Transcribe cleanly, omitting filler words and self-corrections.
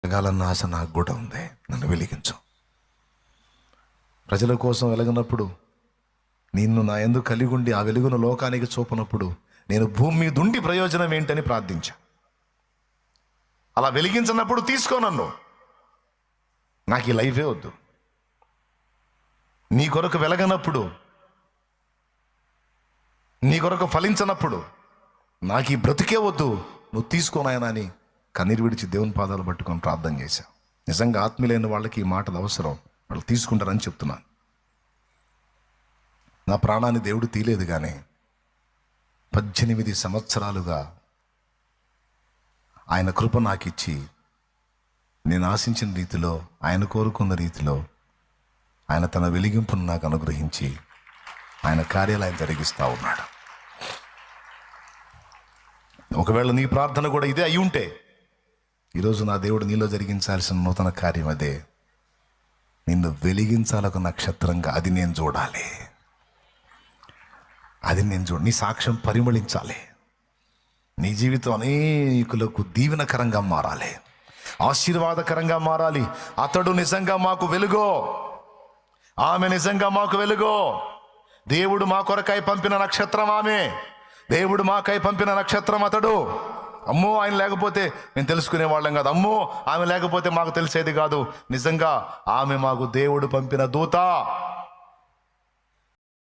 వెలగాలన్న ఆశ నాకు కూడా ఉంది. నన్ను వెలిగించు. ప్రజల కోసం వెలగనప్పుడు, నిన్ను నా యందు కలిగి ఉండి ఆ వెలుగును లోకానికి చూపనప్పుడు నేను భూమి మీద ఉండి ప్రయోజనం ఏంటని ప్రార్థించా. అలా వెలిగించినప్పుడు తీసుకో నన్ను. నాకు ఈ లైఫే వద్దు. నీ కొరకు వెలగనప్పుడు, నీ కొరకు ఫలించనప్పుడు నాకు ఈ బ్రతికే వద్దు, నువ్వు తీసుకోనాయనా అని కన్నీరు విడిచి దేవుని పాదాలు పట్టుకొని ప్రార్థన చేశా. నిజంగా ఆత్మీయులైన వాళ్ళకి ఈ మాటలు అవసరం. వాళ్ళు తీసుకుంటారని చెప్తున్నాను. నా ప్రాణాన్ని దేవుడు తీయలేదు, కానీ 18 సంవత్సరాలుగా ఆయన కృప నాకు ఇచ్చి, నేను ఆశించిన రీతిలో, ఆయన కోరుకున్న రీతిలో ఆయన తన వెలిగింపును నాకు అనుగ్రహించి ఆయన కార్యాలు ఆయన జరిగిస్తూ ఉన్నాడు. ఒకవేళ నీ ప్రార్థన కూడా ఇదే అయి ఉంటే, ఈరోజు నా దేవుడు నీలో జరిగించాల్సిన నూతన కార్యం అదే. నిన్ను వెలిగించాలొక నక్షత్రంగా. అది నేను చూడాలి. నీ సాక్ష్యం పరిమళించాలి. నీ జీవితం అనేకులకు దీవెనకరంగా మారాలి, ఆశీర్వాదకరంగా మారాలి. అతడు నిజంగా మాకు వెలుగో, ఆమె నిజంగా మాకు వెలుగో. దేవుడు మా కొరకై పంపిన నక్షత్రం ఆమె. దేవుడు మాకై పంపిన నక్షత్రం అతడు. అమ్మో, ఆయన లేకపోతే మేము తెలుసుకునే వాళ్ళం కాదు. అమ్మో, ఆమె లేకపోతే మాకు తెలిసేది కాదు. నిజంగా ఆమె మాకు దేవుడు పంపిన దూత.